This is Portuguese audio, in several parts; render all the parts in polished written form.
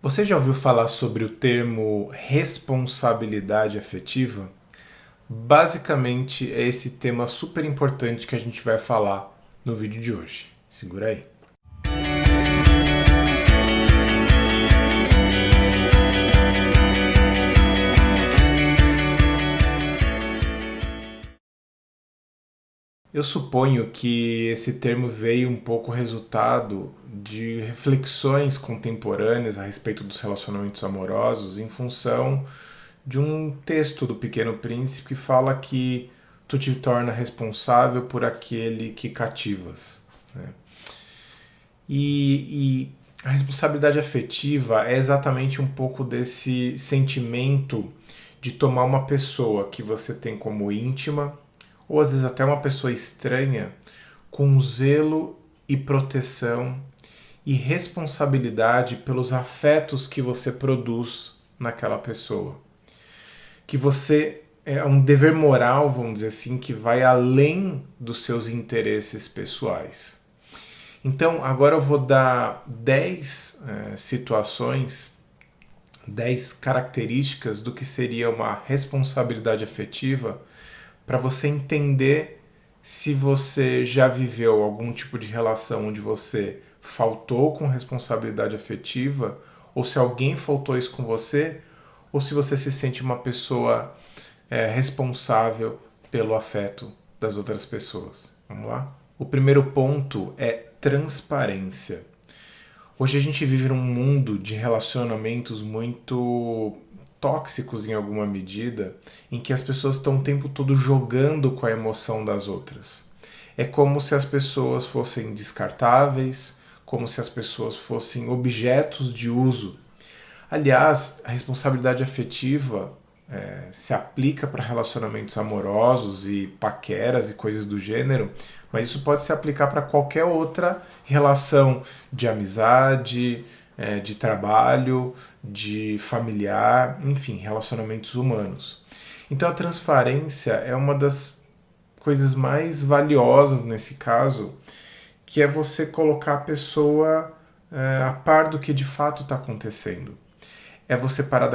Você já ouviu falar sobre o termo responsabilidade afetiva? Basicamente é esse tema super importante que a gente vai falar no vídeo de hoje. Segura aí. Eu suponho que esse termo veio um pouco resultado de reflexões contemporâneas a respeito dos relacionamentos amorosos em função de um texto do Pequeno Príncipe que fala que tu te torna responsável por aquele que cativas, né? E a responsabilidade afetiva é exatamente um pouco desse sentimento de tomar uma pessoa que você tem como íntima, ou às vezes até uma pessoa estranha, com zelo e proteção e responsabilidade pelos afetos que você produz naquela pessoa. Que você é um dever moral, vamos dizer assim, que vai além dos seus interesses pessoais. Então, agora eu vou dar 10 situações, 10 características do que seria uma responsabilidade afetiva para você entender se você já viveu algum tipo de relação onde você faltou com responsabilidade afetiva, ou se alguém faltou isso com você, ou se você se sente uma pessoa responsável pelo afeto das outras pessoas. Vamos lá? O primeiro ponto é transparência. Hoje a gente vive num mundo de relacionamentos muito tóxicos em alguma medida, em que as pessoas estão o tempo todo jogando com a emoção das outras. É como se as pessoas fossem descartáveis, como se as pessoas fossem objetos de uso. Aliás, a responsabilidade afetiva se aplica para relacionamentos amorosos e paqueras e coisas do gênero, mas isso pode se aplicar para qualquer outra relação de amizade, de trabalho, de familiar, enfim, relacionamentos humanos. Então a transparência é uma das coisas mais valiosas nesse caso, que é você colocar a pessoa a par do que de fato está acontecendo. É você parar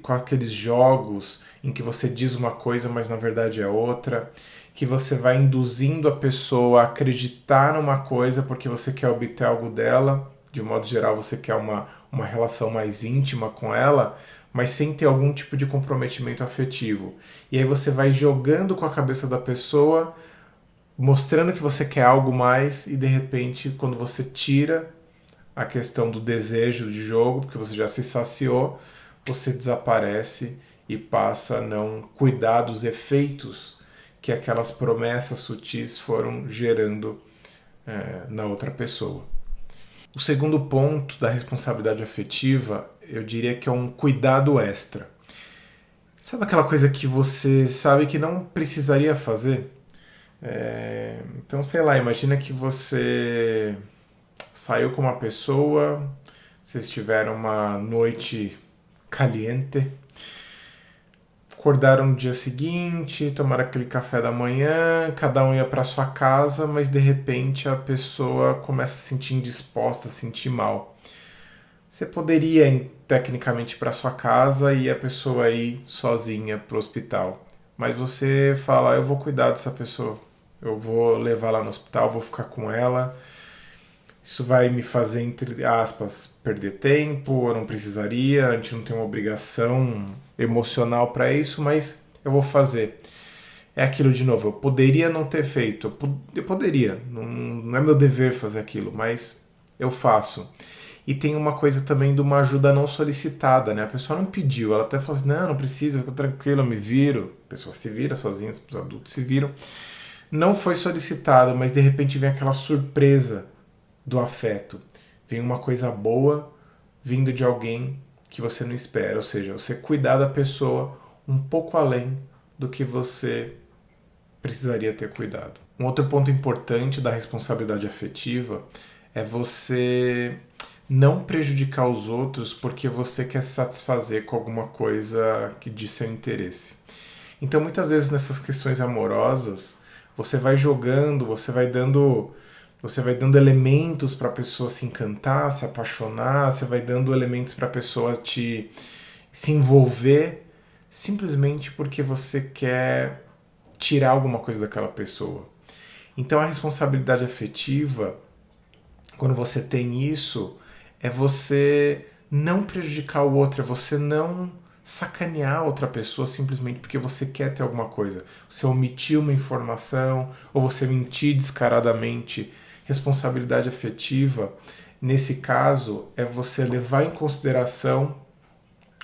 com aqueles jogos em que você diz uma coisa, mas na verdade é outra, que você vai induzindo a pessoa a acreditar numa coisa porque você quer obter algo dela, de modo geral você quer uma relação mais íntima com ela, mas sem ter algum tipo de comprometimento afetivo. E aí você vai jogando com a cabeça da pessoa, mostrando que você quer algo mais, e de repente, quando você tira a questão do desejo de jogo, porque você já se saciou, você desaparece e passa a não cuidar dos efeitos que aquelas promessas sutis foram gerando na outra pessoa. O segundo ponto da responsabilidade afetiva, eu diria que é um cuidado extra. Sabe aquela coisa que você sabe que não precisaria fazer? Então, sei lá, imagina que você saiu com uma pessoa, vocês tiveram uma noite caliente, acordaram no dia seguinte, tomaram aquele café da manhã, cada um ia para sua casa, mas de repente a pessoa começa a se sentir indisposta, a se sentir mal. Você poderia ir tecnicamente para sua casa e a pessoa ir sozinha para o hospital, mas você fala: eu vou cuidar dessa pessoa, eu vou levar lá no hospital, vou ficar com ela. Isso vai me fazer, entre aspas, perder tempo, eu não precisaria, a gente não tem uma obrigação emocional para isso, mas eu vou fazer. É aquilo de novo, eu poderia não ter feito, eu poderia, não é meu dever fazer aquilo, mas eu faço. E tem uma coisa também de uma ajuda não solicitada, né? A pessoa não pediu, ela até falou assim: não precisa, fica tranquilo, eu me viro. A pessoa se vira sozinha, os adultos se viram. Não foi solicitada, mas de repente vem aquela surpresa do afeto. Vem uma coisa boa vindo de alguém que você não espera, ou seja, você cuidar da pessoa um pouco além do que você precisaria ter cuidado. Um outro ponto importante da responsabilidade afetiva é você não prejudicar os outros porque você quer se satisfazer com alguma coisa que diz seu interesse. Então, muitas vezes nessas questões amorosas, você vai jogando, você vai dando Você vai dando elementos para a pessoa se encantar, se apaixonar, você vai dando elementos para a pessoa se envolver, simplesmente porque você quer tirar alguma coisa daquela pessoa. Então a responsabilidade afetiva, quando você tem isso, é você não prejudicar o outro, é você não sacanear outra pessoa simplesmente porque você quer ter alguma coisa. Você omitir uma informação ou você mentir descaradamente. Responsabilidade afetiva, nesse caso, é você levar em consideração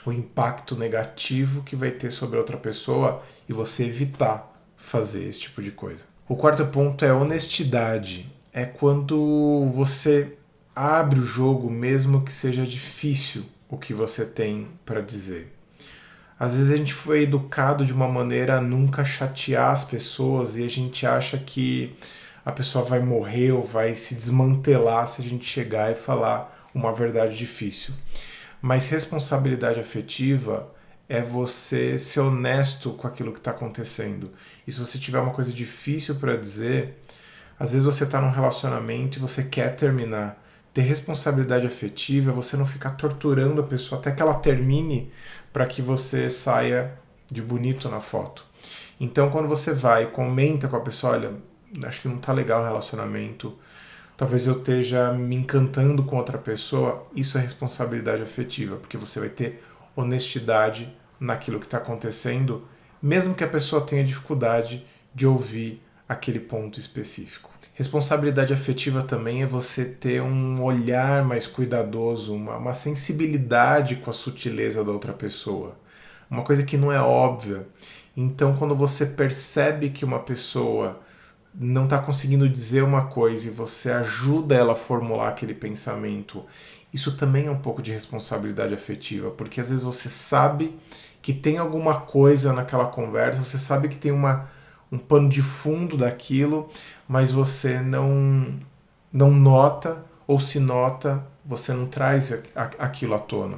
o impacto negativo que vai ter sobre a outra pessoa e você evitar fazer esse tipo de coisa. O quarto ponto é honestidade. É quando você abre o jogo, mesmo que seja difícil o que você tem para dizer. Às vezes a gente foi educado de uma maneira a nunca chatear as pessoas e a gente acha que a pessoa vai morrer ou vai se desmantelar se a gente chegar e falar uma verdade difícil. Mas responsabilidade afetiva é você ser honesto com aquilo que está acontecendo. E se você tiver uma coisa difícil para dizer, às vezes você está num relacionamento e você quer terminar. Ter responsabilidade afetiva é você não ficar torturando a pessoa até que ela termine para que você saia de bonito na foto. Então, quando você vai e comenta com a pessoa, olha, acho que não está legal o relacionamento, talvez eu esteja me encantando com outra pessoa, isso é responsabilidade afetiva, porque você vai ter honestidade naquilo que está acontecendo, mesmo que a pessoa tenha dificuldade de ouvir aquele ponto específico. Responsabilidade afetiva também é você ter um olhar mais cuidadoso, uma sensibilidade com a sutileza da outra pessoa. Uma coisa que não é óbvia. Então, quando você percebe que uma pessoa não está conseguindo dizer uma coisa e você ajuda ela a formular aquele pensamento, isso também é um pouco de responsabilidade afetiva, porque às vezes você sabe que tem alguma coisa naquela conversa, você sabe que tem um pano de fundo daquilo, mas você não nota, ou se nota, você não traz aquilo à tona.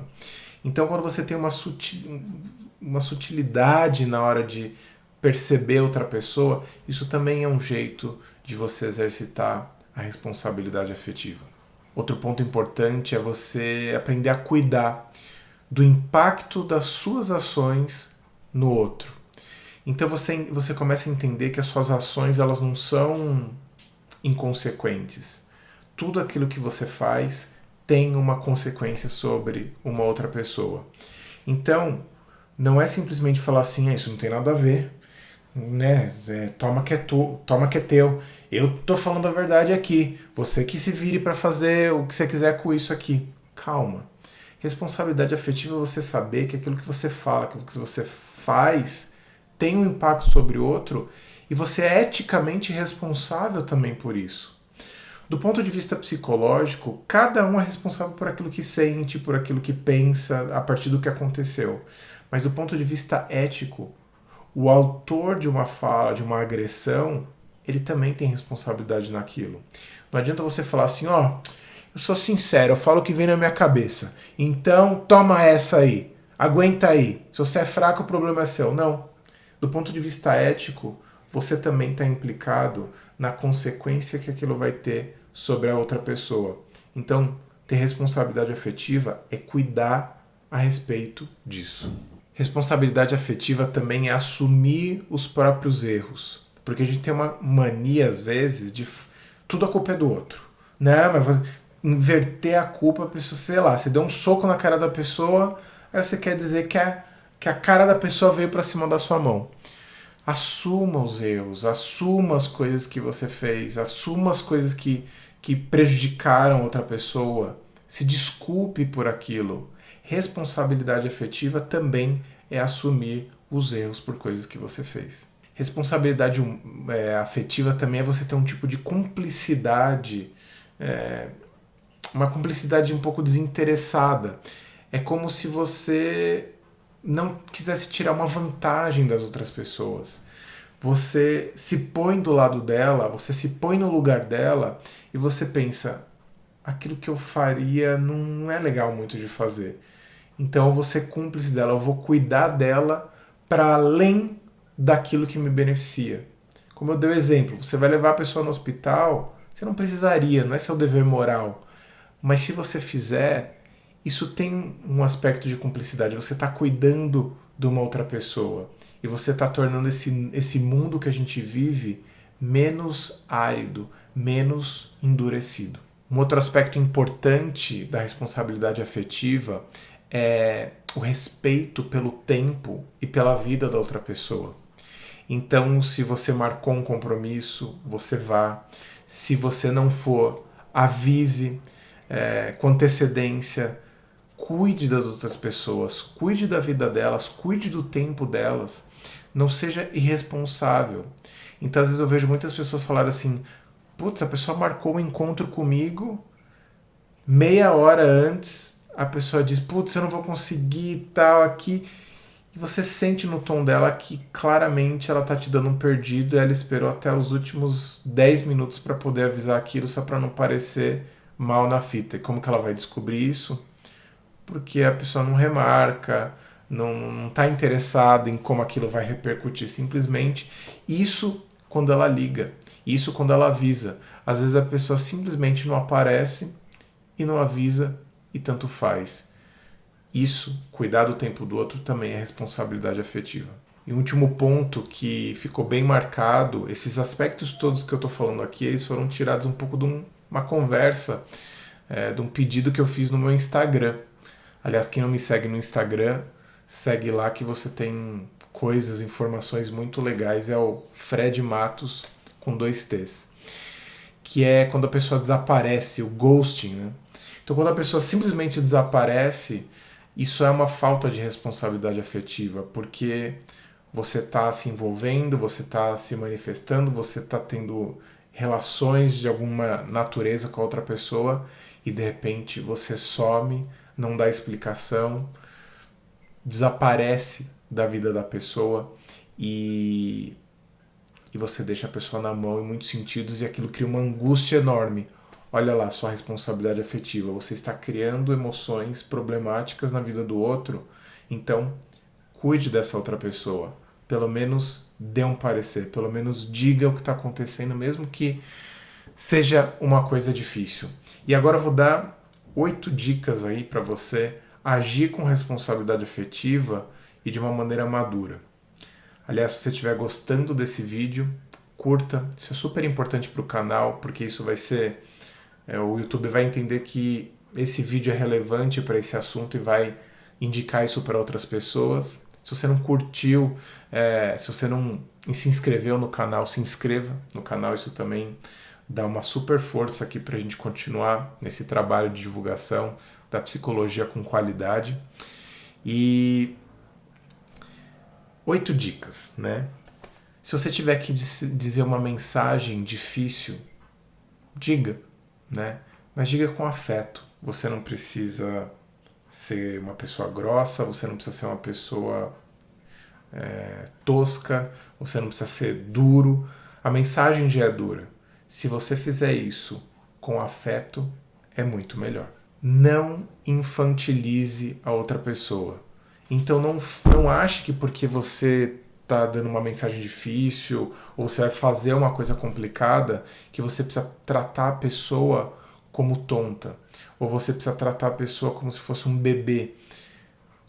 Então, quando você tem uma sutilidade na hora de perceber outra pessoa, isso também é um jeito de você exercitar a responsabilidade afetiva. Outro ponto importante é você aprender a cuidar do impacto das suas ações no outro. Então você começa a entender que as suas ações elas não são inconsequentes. Tudo aquilo que você faz tem uma consequência sobre uma outra pessoa. Então, não é simplesmente falar assim, isso não tem nada a ver, né? Toma que é teu. Eu tô falando a verdade aqui. Você que se vire para fazer o que você quiser com isso aqui. Calma. Responsabilidade afetiva é você saber que aquilo que você fala, aquilo que você faz tem um impacto sobre o outro e você é eticamente responsável também por isso. Do ponto de vista psicológico, cada um é responsável por aquilo que sente, por aquilo que pensa a partir do que aconteceu. Mas do ponto de vista ético, o autor de uma fala, de uma agressão, ele também tem responsabilidade naquilo. Não adianta você falar assim, ó, eu sou sincero, eu falo o que vem na minha cabeça. Então, toma essa aí. Aguenta aí. Se você é fraco, o problema é seu. Não. Do ponto de vista ético, você também está implicado na consequência que aquilo vai ter sobre a outra pessoa. Então, ter responsabilidade afetiva é cuidar a respeito disso. Responsabilidade afetiva também é assumir os próprios erros. Porque a gente tem uma mania, às vezes, de tudo a culpa é do outro. Não, mas inverter a culpa, sei lá, você deu um soco na cara da pessoa, aí você quer dizer que a cara da pessoa veio para cima da sua mão. Assuma os erros, assuma as coisas que você fez, assuma as coisas que prejudicaram outra pessoa, se desculpe por aquilo. Responsabilidade afetiva também é assumir os erros por coisas que você fez. Responsabilidade afetiva também é você ter um tipo de cumplicidade, uma cumplicidade um pouco desinteressada. É como se você não quisesse tirar uma vantagem das outras pessoas. Você se põe do lado dela, você se põe no lugar dela e você pensa, aquilo que eu faria não é legal muito de fazer. Então eu vou ser cúmplice dela, eu vou cuidar dela para além daquilo que me beneficia. Como eu dei o exemplo, você vai levar a pessoa no hospital, Você não precisaria, não é seu dever moral. Mas se você fizer, isso tem um aspecto de cumplicidade. Você está cuidando de uma outra pessoa. E você está tornando esse mundo que a gente vive menos árido, menos endurecido. Um outro aspecto importante da responsabilidade afetiva é o respeito pelo tempo e pela vida da outra pessoa. Então, se você marcou um compromisso, você vá. Se você não for, avise com antecedência. Cuide das outras pessoas, cuide da vida delas, cuide do tempo delas. Não seja irresponsável. Então, às vezes eu vejo muitas pessoas falar assim: putz, a pessoa marcou um encontro comigo, meia hora antes, a pessoa diz: putz, eu não vou conseguir tal aqui. E você sente no tom dela que claramente ela tá te dando um perdido e ela esperou até os últimos 10 minutos para poder avisar aquilo só para não parecer mal na fita. E como que ela vai descobrir isso? Porque a pessoa não remarca, não está interessada em como aquilo vai repercutir simplesmente. Isso quando ela liga, isso quando ela avisa. Às vezes a pessoa simplesmente não aparece e não avisa e tanto faz. Isso, cuidar do tempo do outro, também é responsabilidade afetiva. E um último ponto que ficou bem marcado, esses aspectos todos que eu estou falando aqui, eles foram tirados um pouco de uma conversa, de um pedido que eu fiz no meu Instagram. Aliás, quem não me segue no Instagram, segue lá que você tem coisas, informações muito legais. É o Fred Matos, com 2 T's. Que é quando a pessoa desaparece, o ghosting, né? Então, quando a pessoa simplesmente desaparece, isso é uma falta de responsabilidade afetiva, porque você está se envolvendo, você está se manifestando, você está tendo relações de alguma natureza com a outra pessoa e de repente você some, não dá explicação, desaparece da vida da pessoa e você deixa a pessoa na mão em muitos sentidos e aquilo cria uma angústia enorme. Olha lá, sua responsabilidade afetiva. Você está criando emoções problemáticas na vida do outro, então cuide dessa outra pessoa. Pelo menos dê um parecer, pelo menos diga o que está acontecendo, mesmo que seja uma coisa difícil. E agora eu vou dar 8 dicas aí para você agir com responsabilidade afetiva e de uma maneira madura. Aliás, se você estiver gostando desse vídeo, curta. Isso é super importante para o canal, porque isso vai ser... o YouTube vai entender que esse vídeo é relevante para esse assunto e vai indicar isso para outras pessoas. Se você não curtiu, se você não se inscreveu no canal, se inscreva no canal. Isso também dá uma super força aqui para a gente continuar nesse trabalho de divulgação da psicologia com qualidade. E 8 dicas, né? Se você tiver que dizer uma mensagem difícil, diga, né? Mas diga com afeto. Você não precisa ser uma pessoa grossa, você não precisa ser uma pessoa tosca, você não precisa ser duro. A mensagem já é dura. Se você fizer isso com afeto, é muito melhor. Não infantilize a outra pessoa. Então não ache que porque você está dando uma mensagem difícil ou você vai fazer uma coisa complicada que você precisa tratar a pessoa como tonta ou você precisa tratar a pessoa como se fosse um bebê.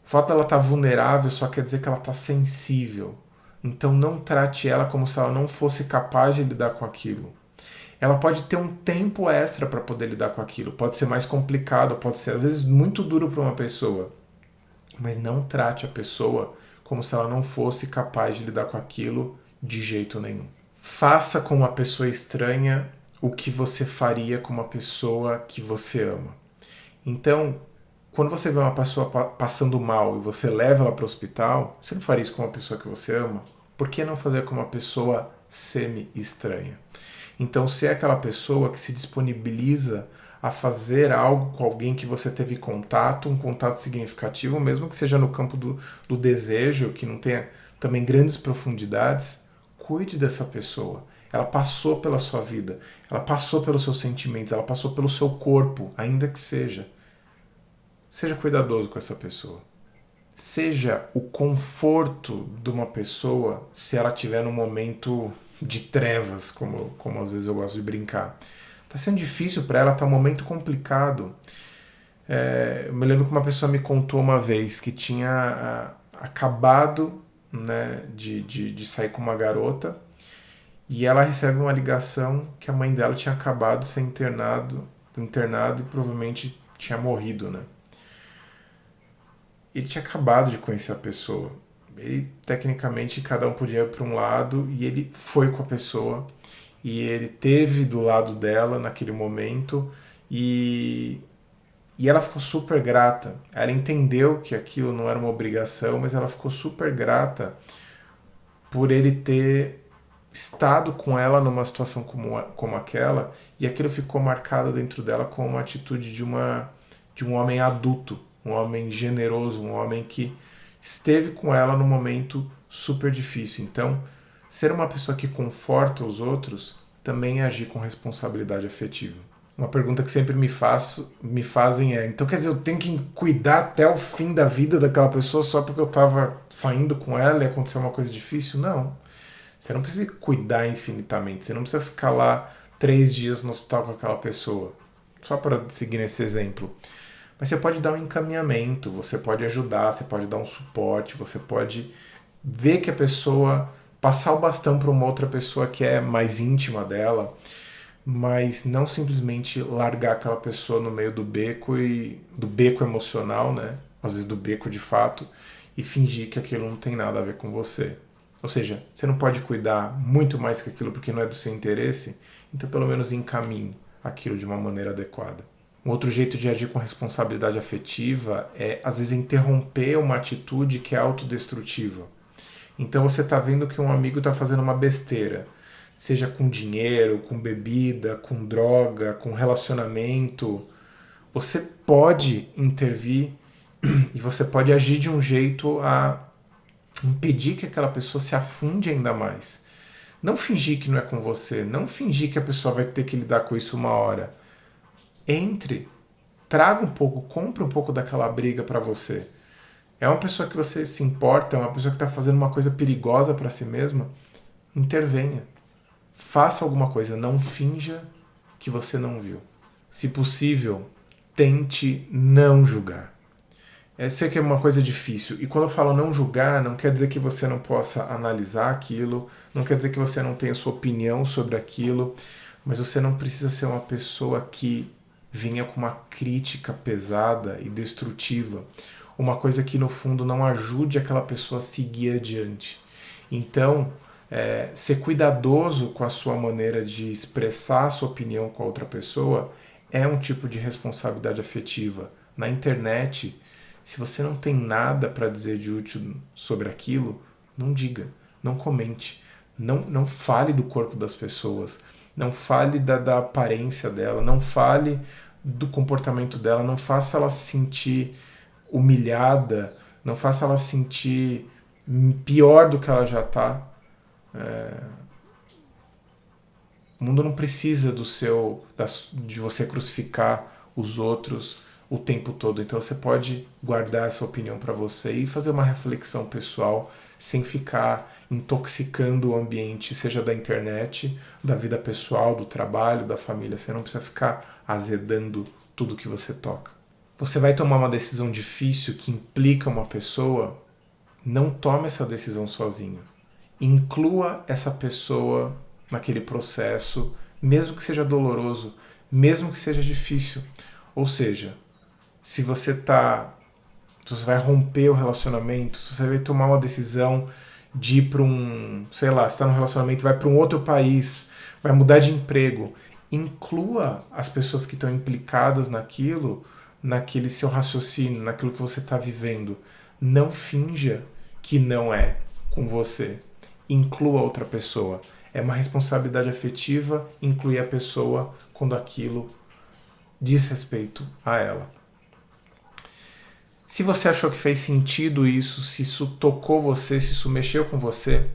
O fato dela estar vulnerável só quer dizer que ela está sensível. Então não trate ela como se ela não fosse capaz de lidar com aquilo. Ela pode ter um tempo extra para poder lidar com aquilo. Pode ser mais complicado, pode ser às vezes muito duro para uma pessoa. Mas não trate a pessoa como se ela não fosse capaz de lidar com aquilo de jeito nenhum. Faça com uma pessoa estranha o que você faria com uma pessoa que você ama. Então, quando você vê uma pessoa passando mal e você leva ela para o hospital, você não faria isso com uma pessoa que você ama? Por que não fazer com uma pessoa semi-estranha? Então, se é aquela pessoa que se disponibiliza a fazer algo com alguém que você teve contato, um contato significativo, mesmo que seja no campo do desejo, que não tenha também grandes profundidades, cuide dessa pessoa. Ela passou pela sua vida, ela passou pelos seus sentimentos, ela passou pelo seu corpo, ainda que seja. Seja cuidadoso com essa pessoa. Seja o conforto de uma pessoa se ela estiver num momento de trevas, como às vezes eu gosto de brincar. Está sendo difícil para ela, está um momento complicado. Eu me lembro que uma pessoa me contou uma vez que tinha acabado, né, de sair com uma garota e ela recebe uma ligação que a mãe dela tinha acabado de ser internado e provavelmente tinha morrido, né? Ele tinha acabado de conhecer a pessoa. Ele, tecnicamente, cada um podia ir para um lado e ele foi com a pessoa e ele teve do lado dela naquele momento e ela ficou super grata. Ela entendeu que aquilo não era uma obrigação, mas ela ficou super grata por ele ter estado com ela numa situação como aquela, e aquilo ficou marcado dentro dela como uma atitude de um homem adulto, um homem generoso, um homem que esteve com ela num momento super difícil. Então, ser uma pessoa que conforta os outros também é agir com responsabilidade afetiva. Uma pergunta que sempre me fazem é: então quer dizer, eu tenho que cuidar até o fim da vida daquela pessoa só porque eu estava saindo com ela e aconteceu uma coisa difícil? Não. Você não precisa cuidar infinitamente. Você não precisa ficar lá 3 dias no hospital com aquela pessoa. Só para seguir nesse exemplo. Mas você pode dar um encaminhamento, você pode ajudar, você pode dar um suporte, você pode ver que a pessoa, passar o bastão para uma outra pessoa que é mais íntima dela, mas não simplesmente largar aquela pessoa no meio do beco emocional, né? Às vezes do beco de fato, e fingir que aquilo não tem nada a ver com você. Ou seja, você não pode cuidar muito mais que aquilo porque não é do seu interesse, então pelo menos encaminhe aquilo de uma maneira adequada. Um outro jeito de agir com responsabilidade afetiva é, às vezes, interromper uma atitude que é autodestrutiva. Então você está vendo que um amigo está fazendo uma besteira, seja com dinheiro, com bebida, com droga, com relacionamento. Você pode intervir e você pode agir de um jeito a impedir que aquela pessoa se afunde ainda mais. Não fingir que não é com você, não fingir que a pessoa vai ter que lidar com isso uma hora. Entre, traga um pouco, compre um pouco daquela briga para você. É uma pessoa que você se importa, é uma pessoa que está fazendo uma coisa perigosa para si mesma, intervenha. Faça alguma coisa, não finja que você não viu. Se possível, tente não julgar. Essa aqui é uma coisa difícil. E quando eu falo não julgar, não quer dizer que você não possa analisar aquilo, não quer dizer que você não tenha sua opinião sobre aquilo, mas você não precisa ser uma pessoa que vinha com uma crítica pesada e destrutiva, uma coisa que no fundo não ajude aquela pessoa a seguir adiante. Então, ser cuidadoso com a sua maneira de expressar a sua opinião com a outra pessoa é um tipo de responsabilidade afetiva. Na internet, se você não tem nada para dizer de útil sobre aquilo, não diga, não comente, não fale do corpo das pessoas, não fale da aparência dela, não fale do comportamento dela, não faça ela se sentir humilhada, não faça ela se sentir pior do que ela já está. O mundo não precisa de você crucificar os outros o tempo todo. Então você pode guardar essa opinião para você e fazer uma reflexão pessoal sem ficar intoxicando o ambiente, seja da internet, da vida pessoal, do trabalho, da família. Você não precisa ficar azedando tudo que você toca. Você vai tomar uma decisão difícil que implica uma pessoa, não tome essa decisão sozinho. Inclua essa pessoa naquele processo, mesmo que seja doloroso, mesmo que seja difícil. Ou seja, se você vai romper o relacionamento, se você vai tomar uma decisão de ir para sei lá, você está num relacionamento, vai para um outro país, vai mudar de emprego, inclua as pessoas que estão implicadas naquele seu raciocínio, naquilo que você está vivendo. Não finja que não é com você. Inclua outra pessoa. É uma responsabilidade afetiva incluir a pessoa quando aquilo diz respeito a ela. Se você achou que fez sentido isso, se isso tocou você, se isso mexeu com você,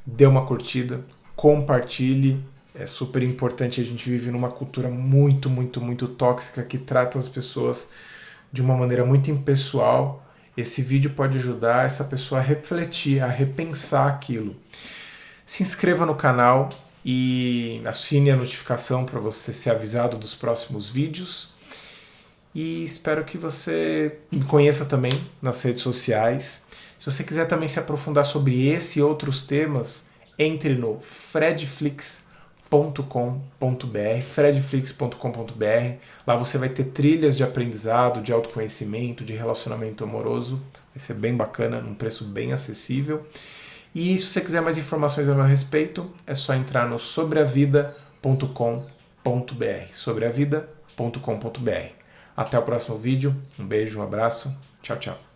dê uma curtida, compartilhe. É super importante, a gente vive numa cultura muito, muito, muito tóxica que trata as pessoas de uma maneira muito impessoal. Esse vídeo pode ajudar essa pessoa a refletir, a repensar aquilo. Se inscreva no canal, e assine a notificação para você ser avisado dos próximos vídeos. E espero que você me conheça também nas redes sociais. Se você quiser também se aprofundar sobre esse e outros temas, entre no fredflix.com.br. Lá você vai ter trilhas de aprendizado, de autoconhecimento, de relacionamento amoroso. Vai ser bem bacana, num preço bem acessível. E se você quiser mais informações a meu respeito, é só entrar no sobreavida.com.br. Sobreavida.com.br. Até o próximo vídeo. Um beijo, um abraço. Tchau, tchau.